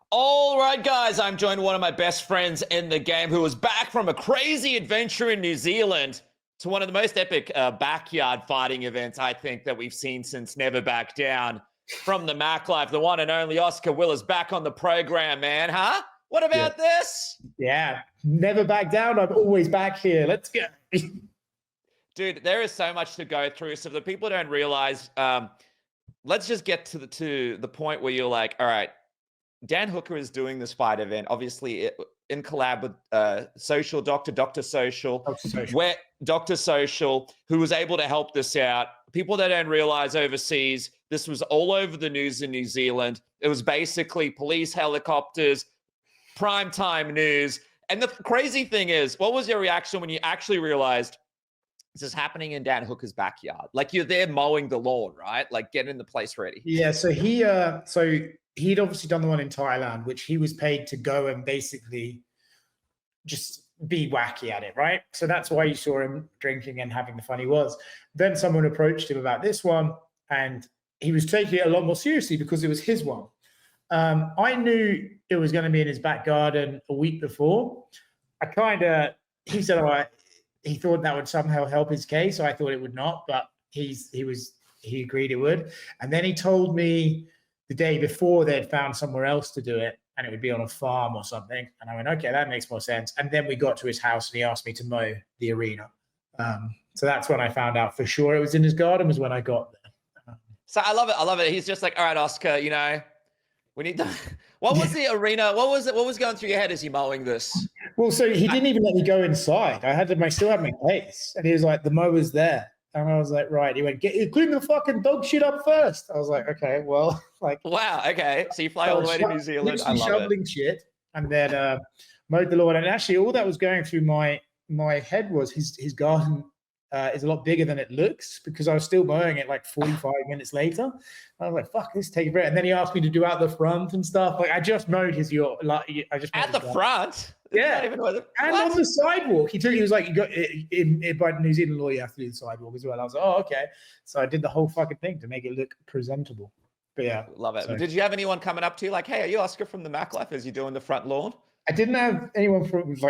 All right, guys, I'm joined by one of my best friends in the game who was back from a crazy adventure in New Zealand to one of the most epic backyard fighting events, I think, that we've seen since Never Back Down. From the Mac Life, the one and only Oscar Willis back on the program, man, huh? What about this? Yeah, never back down. I'm always back here. Let's go. Dude, there is so much to go through. So the people don't realize, let's just get to the point where you're like, all right, Dan Hooker is doing this fight event, obviously in collab with Dr. Social, where Dr. Social, who was able to help this out. People that don't realize overseas, this was all over the news in New Zealand. It was basically police helicopters, primetime news. And the crazy thing is, what was your reaction when you actually realized this is happening in Dan Hooker's backyard? Like, you're there mowing the lawn, right? Like, getting the place ready. Yeah, so he'd obviously done the one in Thailand, which he was paid to go and basically just be wacky at it, right? So that's why you saw him drinking and having the fun he was. Then someone approached him about this one, and he was taking it a lot more seriously because it was his one. I knew it was going to be in his back garden a week before. He said, all right, he thought that would somehow help his case. So I thought it would not, but he agreed it would. And then he told me the day before they'd found somewhere else to do it, and it would be on a farm or something. And I went, okay, that makes more sense. And then we got to his house and he asked me to mow the arena. So that's when I found out for sure it was in his garden, was when I got there. So I love it. I love it. He's just like, all right, Oscar, you know, we need to. What was the arena? What was it? What was going through your head as you mowing this? Well, so he didn't even let me go inside. I still had my case, and he was like, "The mower's there," and I was like, "Right." He went, "Clean the fucking dog shit up first." I was like, "Okay, well, like." Wow. Okay. So you fly all the way to New Zealand. I love shoveling shit, and then mowed the lawn. And actually, all that was going through my head was his garden is a lot bigger than it looks, because I was still mowing it like 45 minutes later. I was like, fuck, this is taking forever. And then he asked me to do out the front and stuff. Like, I just mowed his yard. At the front? Yeah. And on the sidewalk. He was like, by New Zealand law, you have to do the sidewalk as well. I was like, oh, okay. So I did the whole fucking thing to make it look presentable. But yeah. Love it. So, did you have anyone coming up to you like, hey, are you Oscar from the Mac Life as you're doing the front lawn? I didn't have anyone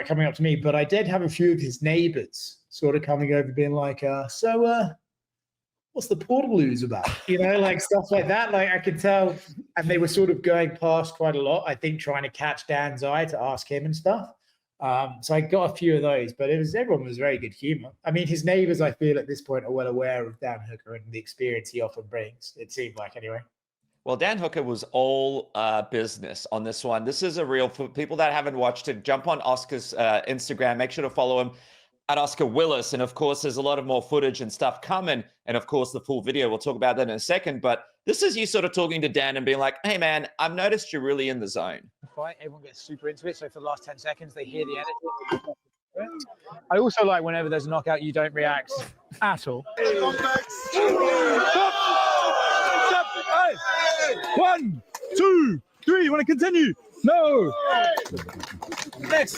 coming up to me, but I did have a few of his neighbors sort of coming over, being like, what's the portable ooze about? You know, like stuff like that. Like, I could tell, and they were sort of going past quite a lot, I think, trying to catch Dan's eye to ask him and stuff. So I got a few of those, but everyone was very good humor. I mean, his neighbors, I feel at this point, are well aware of Dan Hooker and the experience he often brings, it seemed like, anyway. Well, Dan Hooker was all business on this one. This is a real, for people that haven't watched it, jump on Oscar's Instagram. Make sure to follow him at Oscar Willis. And of course, there's a lot of more footage and stuff coming. And of course, the full video, we'll talk about that in a second. But this is you sort of talking to Dan and being like, hey, man, I've noticed you're really in the zone. Fight, everyone gets super into it. So for the last 10 seconds, they hear the energy. I also like whenever there's a knockout, you don't react at all. One, two, three. You want to continue? No. Next.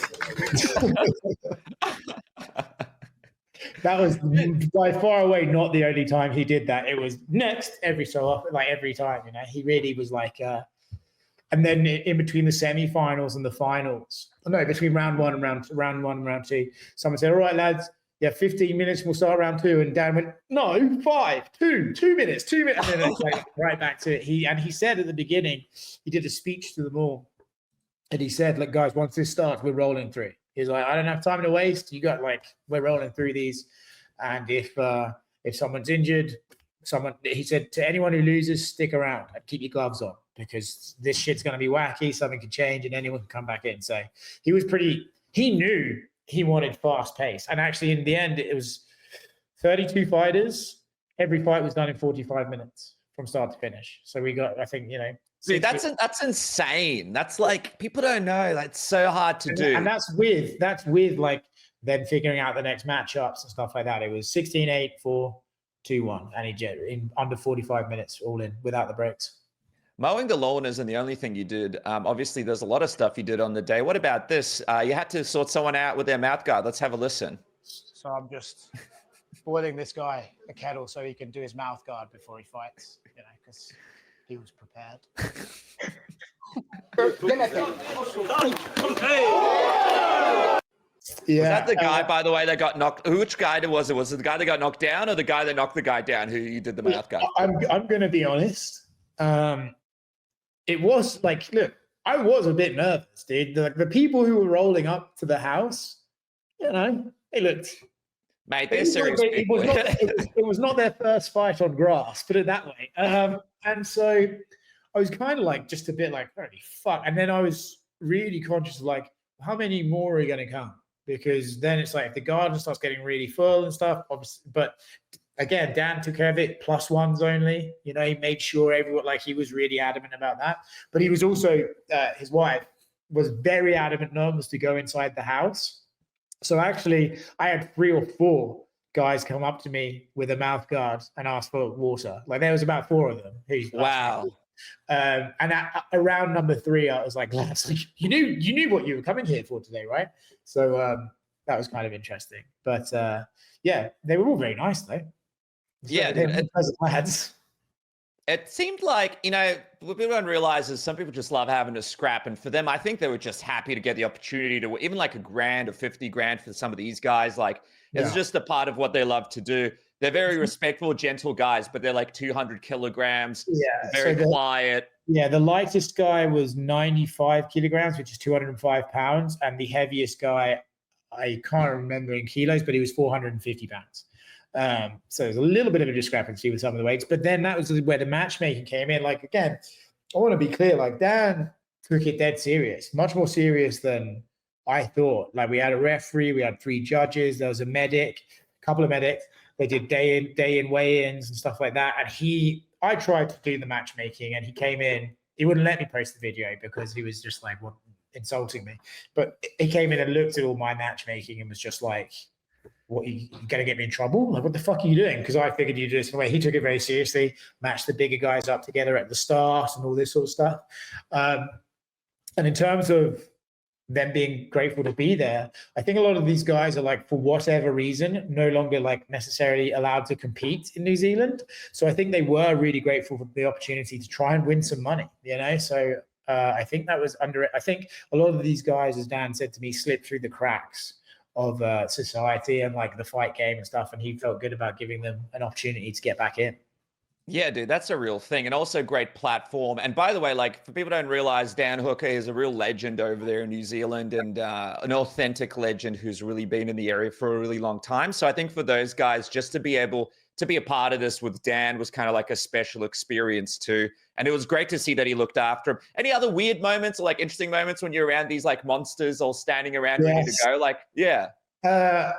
That was by far away not the only time he did that. It was next every so often, like every time. You know, he really was like. And then in between the semi-finals and the finals, no, between round one and round two, someone said, "All right, lads. Yeah, 15 minutes, we'll start round two." And Dan went, no, 2 minutes. And then it's like right back to it. He said at the beginning, he did a speech to them all. And he said, look, guys, once this starts, we're rolling through. He's like, I don't have time to waste. We're rolling through these. And if someone's injured, he said, to anyone who loses, stick around and keep your gloves on, because this shit's going to be wacky. Something could change and anyone can come back in. So he knew he wanted fast pace. And actually, in the end, it was 32 fighters. Every fight was done in 45 minutes from start to finish. So we got, I think, Dude, that's insane. That's like, people don't know. That's so hard to do. And that's with like them figuring out the next matchups and stuff like that. It was 16-8, 4-2-1. And he in under 45 minutes all in without the breaks. Mowing the lawn isn't the only thing you did. Obviously, there's a lot of stuff you did on the day. What about this? You had to sort someone out with their mouth guard. Let's have a listen. So I'm just boiling this guy a kettle so he can do his mouth guard before he fights, because he was prepared. Was that the guy, by the way, that got knocked? Which guy was it? Was it the guy that got knocked down or the guy that knocked the guy down who you did the mouth guard? I'm going to be honest. It was like, look, I was a bit nervous, dude. The people who were rolling up to the house, you know, they looked... Mate, they're serious people. It was not their first fight on grass, put it that way. And so I was kind of like, just a bit like, holy fuck. And then I was really conscious of like, how many more are going to come? Because then it's like, if the garden starts getting really full and stuff, obviously, but again, Dan took care of it, +1s only. You know, he made sure everyone, like, he was really adamant about that. But he was also, his wife was very adamant no one was to go inside the house. So actually, I had 3 or 4 guys come up to me with a mouth guard and ask for water. Like, there was about 4 of them. Wow. And around number 3, I was like, lads, you knew what you were coming here for today, right? So that was kind of interesting. But yeah, they were all very nice though. Yeah, they're pleasant lads. It seemed like, you know, what people don't realize is some people just love having a scrap. And for them, I think they were just happy to get the opportunity to even like $1,000 or 50 grand for some of these guys. Like, it's just a part of what they love to do. They're very respectful, gentle guys, but they're like 200 kilograms. Yeah. Very quiet. Yeah. The lightest guy was 95 kilograms, which is 205 pounds. And the heaviest guy, I can't remember in kilos, but he was 450 pounds. So there's a little bit of a discrepancy with some of the weights, but then that was where the matchmaking came in. Like, again, I want to be clear, like, Dan took it dead serious, much more serious than I thought. Like, we had a referee, we had 3 judges, there was a medic, a couple of medics. They did day in weigh-ins and stuff like that. And I tried to do the matchmaking, and he came in. He wouldn't let me post the video because he was just like, insulting me. But he came in and looked at all my matchmaking and was just like, what, you gonna get me in trouble? Like, what the fuck are you doing? Because I figured you'd do this in a way. He took it very seriously, matched the bigger guys up together at the start and all this sort of stuff. And in terms of them being grateful to be there, I think a lot of these guys are like, for whatever reason, no longer like necessarily allowed to compete in New Zealand. So I think they were really grateful for the opportunity to try and win some money, you know? So I think that was I think a lot of these guys, as Dan said to me, slipped through the cracks of society and like the fight game and stuff, and he felt good about giving them an opportunity to get back in. Yeah, dude, that's a real thing, and also great platform. And by the way, like, for people who don't realize, Dan Hooker is a real legend over there in New Zealand, and an authentic legend who's really been in the area for a really long time. So I think for those guys, just to be able to be a part of this with Dan was kind of like a special experience too. And it was great to see that he looked after him. Any other weird moments or like interesting moments when you're around these like monsters all standing around ready to go? Like, yeah. So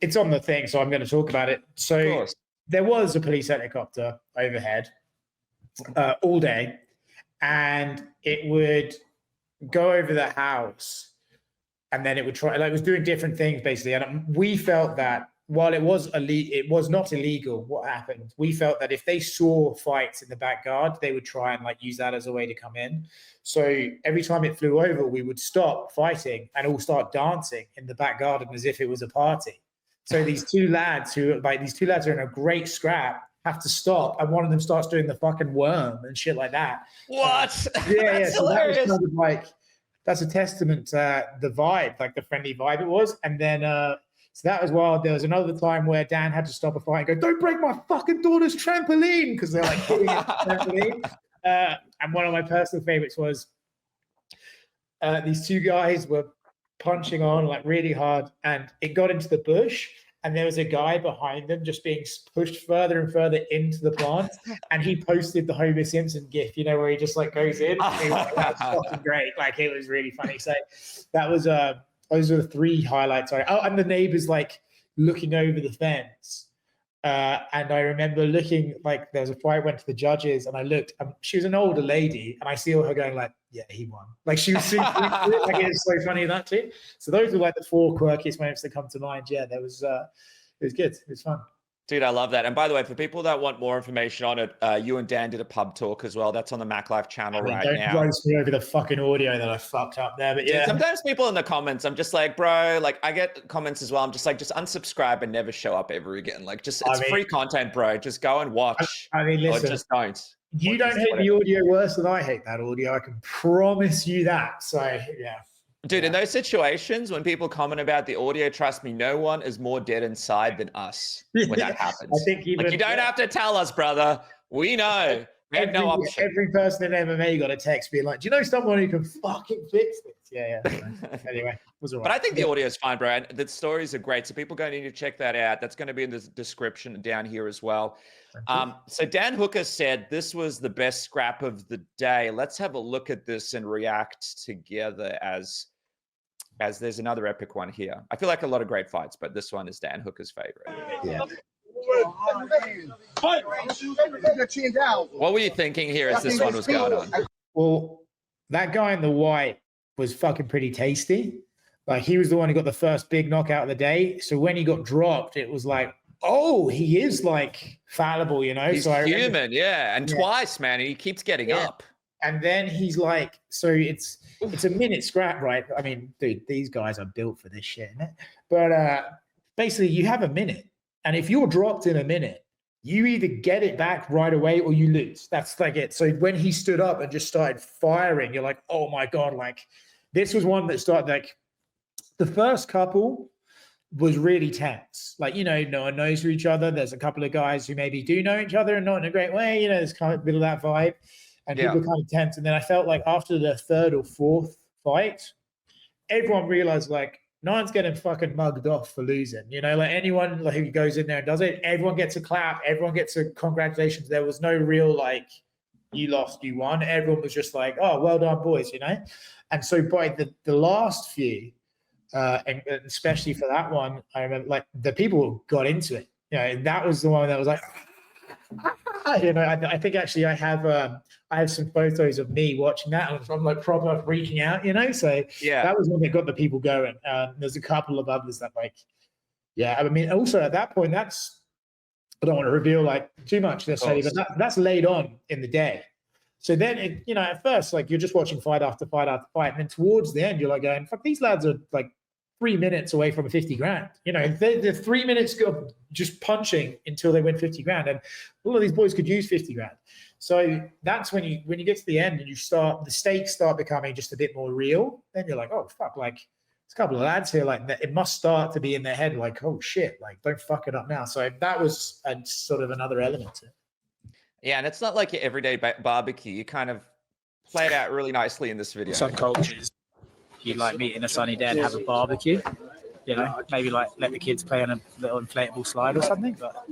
it's on the thing, so I'm going to talk about it. So there was a police helicopter overhead all day, and it would go over the house, and then it would try, like, it was doing different things basically. And we felt that while it was not illegal what happened, we felt that if they saw fights in the backyard, they would try and like use that as a way to come in. So every time it flew over, we would stop fighting and all start dancing in the back garden as if it was a party. So these two lads are in a great scrap, have to stop, and one of them starts doing the fucking worm and shit like that. What? Yeah. So that was kind of like, that's a testament to the vibe, like the friendly vibe it was. And then so that was wild. There was another time where Dan had to stop a fight and go, "Don't break my fucking daughter's trampoline," because they're like hitting it trampoline. And one of my personal favorites was these two guys were punching on like really hard, and it got into the bush, and there was a guy behind them just being pushed further and further into the plant, and he posted the Homer Simpson gif, you know, where he just like goes in. That's fucking great. Like, it was really funny. So that was those are the 3 highlights. Oh, and the neighbors like looking over the fence. And I remember looking, like, there was a fight, went to the judges, and I looked, and she was an older lady, and I see her going like, yeah, he won. Like, she was super like, it was so funny, that too. So those were like the 4 quirkiest moments that come to mind. Yeah, there was it was good. It was fun. Dude, I love that. And by the way, for people that want more information on it, you and Dan did a pub talk as well. That's on the Mac Life channel right now. Don't roast me over the fucking audio that I fucked up there, but yeah. Dude, sometimes people in the comments, I'm just like, bro, like, I get comments as well. I'm just like, just unsubscribe and never show up ever again. Like, just, it's free content, bro. Just go and watch. I mean, listen, or just don't. You don't hate the audio worse than I hate that audio. I can promise you that. So yeah. Dude, in those situations when people comment about the audio, trust me, no one is more dead inside than us when that happens. I think even, like, you don't have to tell us, brother. We know. We have no option. Every person in MMA got a text being like, "Do you know someone who can fucking fix this?" Yeah. Anyway, it was all right. But I think the audio is fine, bro. And the stories are great. So people going to need to check that out. That's going to be in the description down here as well. So Dan Hooker said this was the best scrap of the day. Let's have a look at this and react together as there's another epic one here. I feel like a lot of great fights, but this one is Dan Hooker's favorite. Yeah. What were you thinking here as this one was going on? Well, that guy in the white was fucking pretty tasty. Like, he was the one who got the first big knockout of the day. So when he got dropped, it was like, oh, he is like fallible, you know? He's human, yeah. And twice, man, he keeps getting up. And then he's like, so it's a minute scrap, right? I mean, dude, these guys are built for this shit, isn't it? But basically, you have a minute. And if you're dropped in a minute, you either get it back right away or you lose. That's like it. So when he stood up and just started firing, you're like, oh my God, like, this was one that started, like, the first couple was really tense. Like, you know, no one knows each other. There's a couple of guys who maybe do know each other and not in a great way. You know, there's kind of a bit of that vibe. And people were kind of tense. And then I felt like after the third or fourth fight, everyone realized, like, no one's getting fucking mugged off for losing. You know, like, anyone like, who goes in there and does it, everyone gets a clap. Everyone gets a congratulations. There was no real, like, you lost, you won. Everyone was just like, oh, well done, boys, you know? And so by the last few, and especially for that one, I remember, like, the people got into it. You know, that was the one that was like, you know, I think actually I have some photos of me watching that, and I'm like proper freaking out, you know. So that was when they got the people going. There's a couple of others that, like, I mean, also at that point, I don't want to reveal like too much necessarily, but that's laid on in the day. So then, you know, at first, like, you're just watching fight after fight after fight, and then towards the end, you're like going, "Fuck, these lads are like 3 minutes away from 50 grand." You know, they're 3 minutes of just punching until they win 50 grand. And all of these boys could use 50 grand. So that's when you get to the end and the stakes start becoming just a bit more real. Then you're like, oh, fuck, like, there's a couple of lads here, like, it must start to be in their head, like, oh shit, like, don't fuck it up now. So that was sort of another element to it. Yeah, and it's not like your everyday barbecue. You kind of played out really nicely in this video. Some cultures, you like meet in a sunny day and have a barbecue. You know, maybe like let the kids play on a little inflatable slide or something. But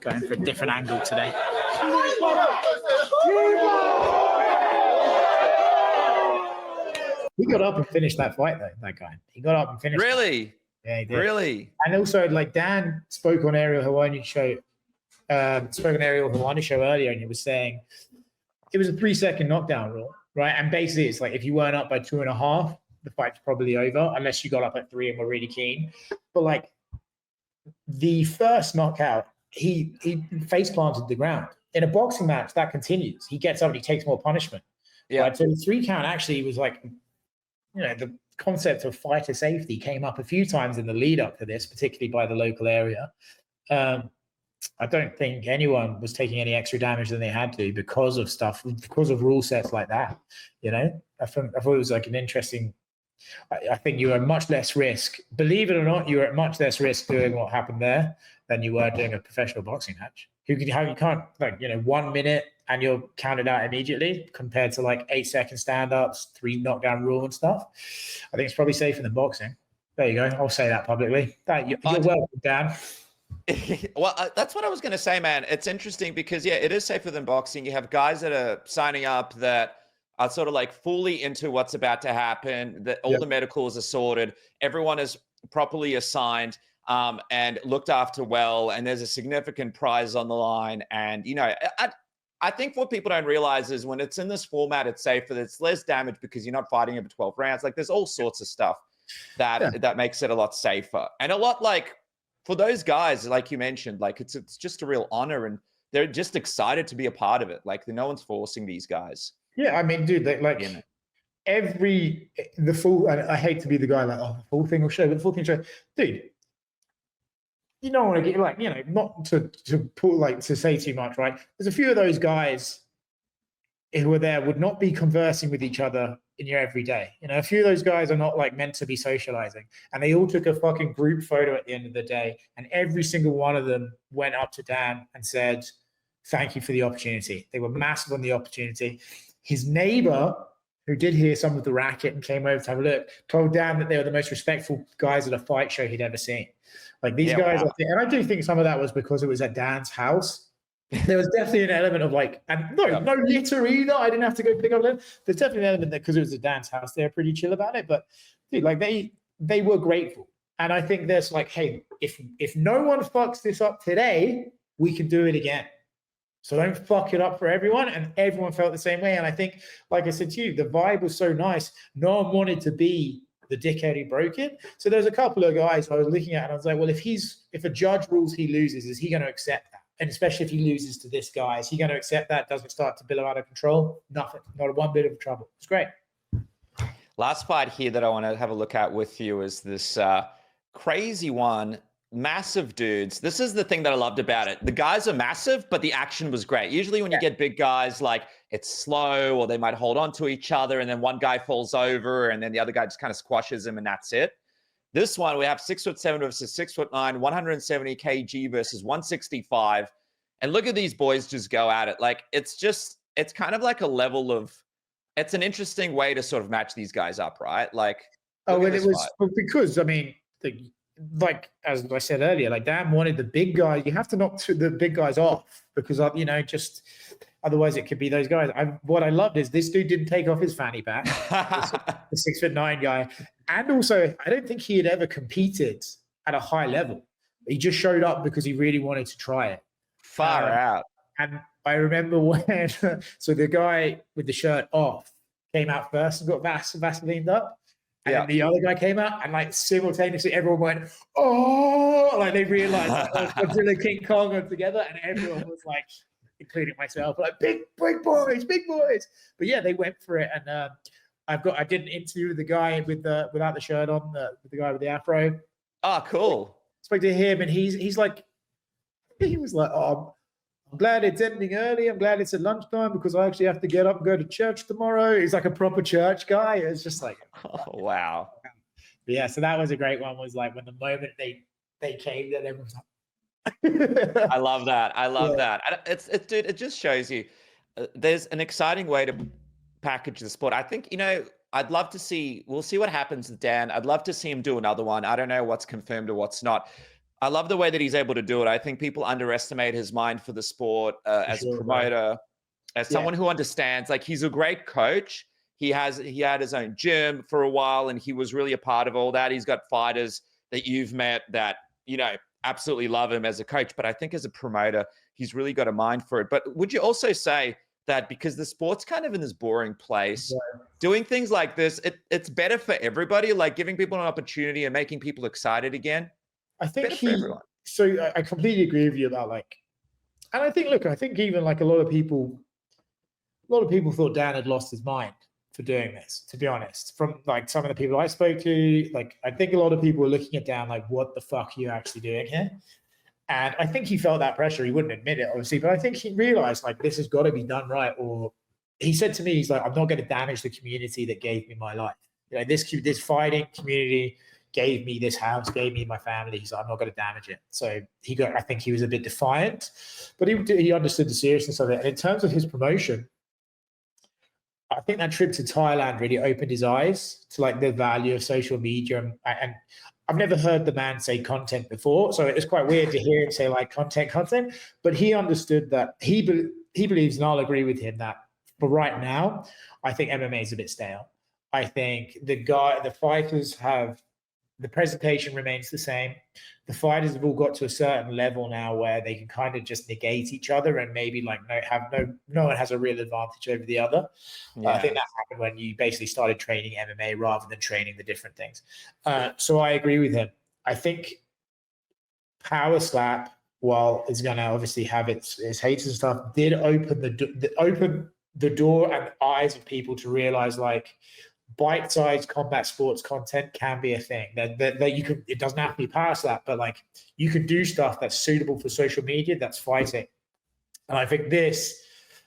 going for a different angle today. He got up and finished that fight, though. That guy, he got up and finished. Really? Yeah, he did. Really? And also, like, Dan spoke on Ariel Helwani show. Earlier, and he was saying it was a 3-second knockdown rule, right? And basically, it's like if you weren't up by 2.5, the fight's probably over, unless you got up at 3 and were really keen. But like the first knockout, he face planted the ground. In a boxing match, that continues. He gets up and he takes more punishment. Yeah. Right? So the 3 count actually was like, you know, the concept of fighter safety came up a few times in the lead up to this, particularly by the local area. I don't think anyone was taking any extra damage than they had to because of rule sets like that. You know, I thought it was like an interesting. I think you were at much less risk. Believe it or not, you were at much less risk doing what happened there than you were doing a professional boxing match. You can't, like, you know, 1 minute and you're counted out immediately compared to like 8-second stand-ups, 3 knockdown rule and stuff. I think it's probably safer than boxing. There you go. I'll say that publicly. You're welcome, Dan. Well, that's what I was going to say, man. It's interesting because, it is safer than boxing. You have guys that are signing up that are sort of like fully into what's about to happen, that all the medicals are sorted, everyone is properly assigned and looked after well, and there's a significant prize on the line. And, you know, I think what people don't realize is when it's in this format, it's safer. It's less damage because you're not fighting over 12 rounds. Like, there's all sorts of stuff that makes it a lot safer. And a lot, like, for those guys, like you mentioned, like, it's just a real honor, and they're just excited to be a part of it. Like, no one's forcing these guys. Yeah, I mean, dude, like, you know, I hate to be the guy like, oh, the full thing will show, but the full thing show, dude. you don't want to get like, not to put like to say too much, right? There's a few of those guys who are there would not be conversing with each other in your everyday. A few of those guys are not like meant to be socializing, and they all took a fucking group photo at the end of the day, and every single one of them went up to Dan and said, "Thank you for the opportunity." They were massive on the opportunity. His neighbor, who did hear some of the racket and came over to have a look, told Dan that they were the most respectful guys at a fight show he'd ever seen. Like these guys, wow. And I do think some of that was because it was at Dan's house. There was definitely an element of like, and no litter either. I didn't have to go pick up them. There's definitely an element that because it was at Dan's house, they're pretty chill about it. But dude, like they were grateful. And I think there's like, hey, if no one fucks this up today, we can do it again. So don't fuck it up for everyone. And everyone felt the same way. And I think, like I said to you, the vibe was so nice. No one wanted to be the dickhead who broke it. So there's a couple of guys I was looking at and I was like, well, if a judge rules he loses, is he going to accept that? And especially if he loses to this guy, is he going to accept that? Doesn't start to billow out of control? Nothing. Not one bit of trouble. It's great. Last fight here that I want to have a look at with you is this crazy one. Massive dudes. This is the thing that I loved about it. The guys are massive, but the action was great. Usually when you get big guys, like it's slow or they might hold on to each other and then one guy falls over and then the other guy just kind of squashes him and that's it. This one, we have 6'7" versus 6'9", 170 kg versus 165. And look at these boys just go at it. Like, it's kind of like a level of, it's an interesting way to sort of match these guys up, right? Like, and it was because, I mean, like, as I said earlier, like Dan wanted the big guys. You have to knock the big guys off because, just otherwise it could be those guys. What I loved is this dude didn't take off his fanny pack, the 6'9" guy. And also, I don't think he had ever competed at a high level. He just showed up because he really wanted to try it. Far out. And I remember when, so the guy with the shirt off came out first and got Vaselined up. And then the other guy came out and like simultaneously everyone went, oh, like they realized like, Godzilla King Kong are together and everyone was like, including myself, like big boys. But yeah, they went for it. And I did an interview with the guy without the shirt on, with the guy with the afro. Oh, cool. Spoke to him and he's like, he was like, oh, I'm glad it's ending early. I'm glad it's at lunchtime because I actually have to get up and go to church tomorrow. He's like a proper church guy. It's just like, oh, wow. But yeah, so that was a great one. Was like when the moment they came, that everyone was like, I love that. I love that. It's dude. It just shows you there's an exciting way to package the sport. I think I'd love to see. We'll see what happens with Dan. I'd love to see him do another one. I don't know what's confirmed or what's not. I love the way that he's able to do it. I think people underestimate his mind for the sport as a promoter, as someone who understands. Like, he's a great coach. He had his own gym for a while, and he was really a part of all that. He's got fighters that you've met that absolutely love him as a coach. But I think as a promoter, he's really got a mind for it. But would you also say that because the sport's kind of in this boring place, doing things like this, it's better for everybody, like giving people an opportunity and making people excited again? I think I completely agree with you about and I think even like a lot of people thought Dan had lost his mind for doing this, to be honest. From like some of the people I spoke to, like I think a lot of people were looking at Dan like, what the fuck are you actually doing here? And I think he felt that pressure. He wouldn't admit it, obviously, but I think he realized like this has got to be done right. Or he said to me, he's like, I'm not going to damage the community that gave me my life. This fighting community gave me this house, gave me my family. He's like, I'm not going to damage it. So I think he was a bit defiant, but he understood the seriousness of it. And in terms of his promotion, I think that trip to Thailand really opened his eyes to like the value of social media. And I've never heard the man say content before. So it was quite weird to hear him say like content, but he understood that he believes, and I'll agree with him, that for right now, I think MMA is a bit stale. I think the fighters the presentation remains the same. The fighters have all got to a certain level now where they can kind of just negate each other and maybe like no one has a real advantage over the other. Yeah. I think that happened when you basically started training MMA rather than training the different things. So I agree with him. I think Power Slap, while it's going to obviously have its haters and stuff, did open the door and eyes of people to realize like bite-sized combat sports content can be a thing. That you could. It doesn't have to be past that, but like you could do stuff that's suitable for social media. That's fighting, and I think this,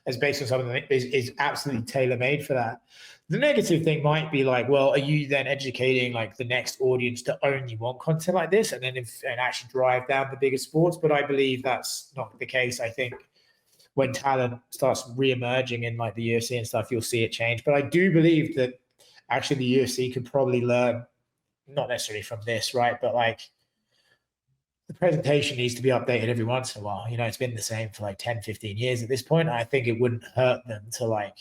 as based on something that is absolutely tailor-made for that. The negative thing might be like, well, are you then educating like the next audience to only want content like this, and then and actually drive down the bigger sports? But I believe that's not the case. I think when talent starts re-emerging in like the UFC and stuff, you'll see it change. But I do believe that actually the UFC could probably learn, not necessarily from this, right? But like the presentation needs to be updated every once in a while. You know, it's been the same for like 10, 15 years at this point. I think it wouldn't hurt them to like,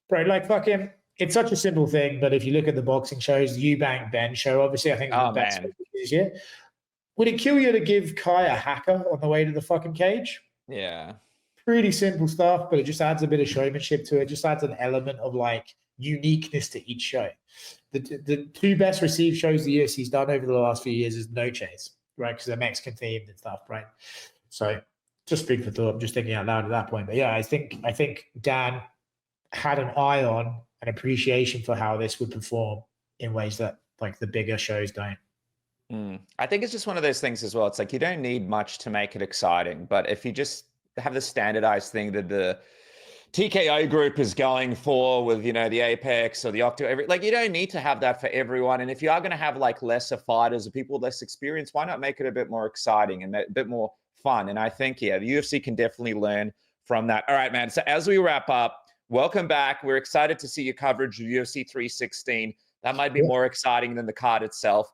bro, like fucking, it's such a simple thing. But if you look at the boxing shows, the Eubank Ben show, obviously I think the best this year. Would it kill you to give Kai a hacker on the way to the fucking cage? Yeah. Pretty simple stuff, but it just adds a bit of showmanship to it. Just adds an element of like uniqueness to each show. The two best received shows the UFC's done over the last few years is No Chase, right? Because they're Mexican themed and stuff, right? So just food for thought. I'm just thinking out loud at that point. But yeah, I think Dan had an eye on an appreciation for how this would perform in ways that like the bigger shows don't. I think it's just one of those things as well. It's like you don't need much to make it exciting, but if you just have the standardized thing that the TKO group is going for with, you know, the Apex or the Octo, like you don't need to have that for everyone. And if you are going to have like lesser fighters or people with less experience, why not make it a bit more exciting and a bit more fun? And I think, yeah, the UFC can definitely learn from that. All right, man. So as we wrap up, welcome back. We're excited to see your coverage of UFC 316. That might be more exciting than the card itself.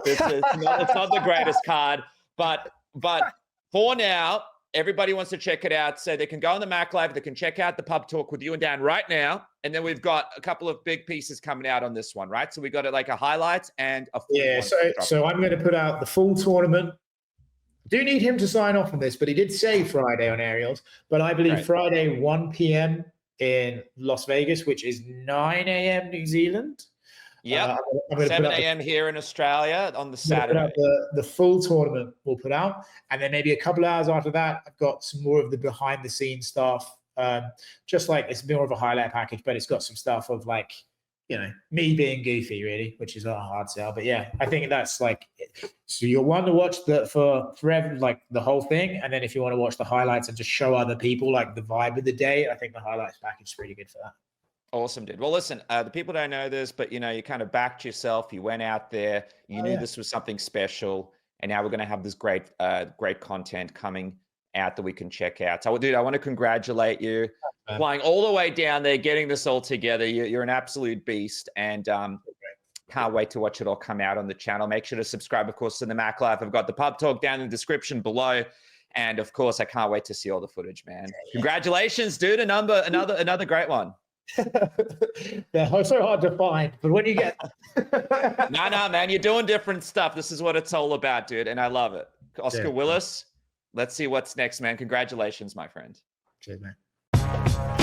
It's not the greatest card, but for now, everybody wants to check it out. So they can go on the Mac Live. They can check out the Pub Talk with you and Dan right now. And then we've got a couple of big pieces coming out on this one, right? So we got it like a highlights and a full so I'm going to put out the full tournament. Do need him to sign off on this, but he did say Friday on Aerials. But I believe Friday, 1 p.m. in Las Vegas, which is 9 a.m. New Zealand. Yep. 7 a.m. here in Australia on the Saturday. The full tournament we'll put out. And then maybe a couple of hours after that, I've got some more of the behind the scenes stuff. Just like it's more of a highlight package, but it's got some stuff of like, you know, me being goofy really, which is a hard sell. But yeah, I think that's like, so you'll want to watch forever, like the whole thing. And then if you want to watch the highlights and just show other people like the vibe of the day, I think the highlights package is pretty good for that. Awesome, dude. Well, listen, the people don't know this, but, you know, you kind of backed yourself. You went out there. You knew this was something special. And now we're going to have this great content coming out that we can check out. So, dude, I want to congratulate you. Flying all the way down there, getting this all together. You're an absolute beast. And can't wait to watch it all come out on the channel. Make sure to subscribe, of course, to the Mac Life. I've got the Pub Talk down in the description below. And, of course, I can't wait to see all the footage, man. Congratulations, dude. Another great one. They're so hard to find, but when you get no, man, you're doing different stuff. This is what it's all about, dude, and I love it. Oscar Willis, let's see what's next, man. Congratulations, my friend. Cheers, man.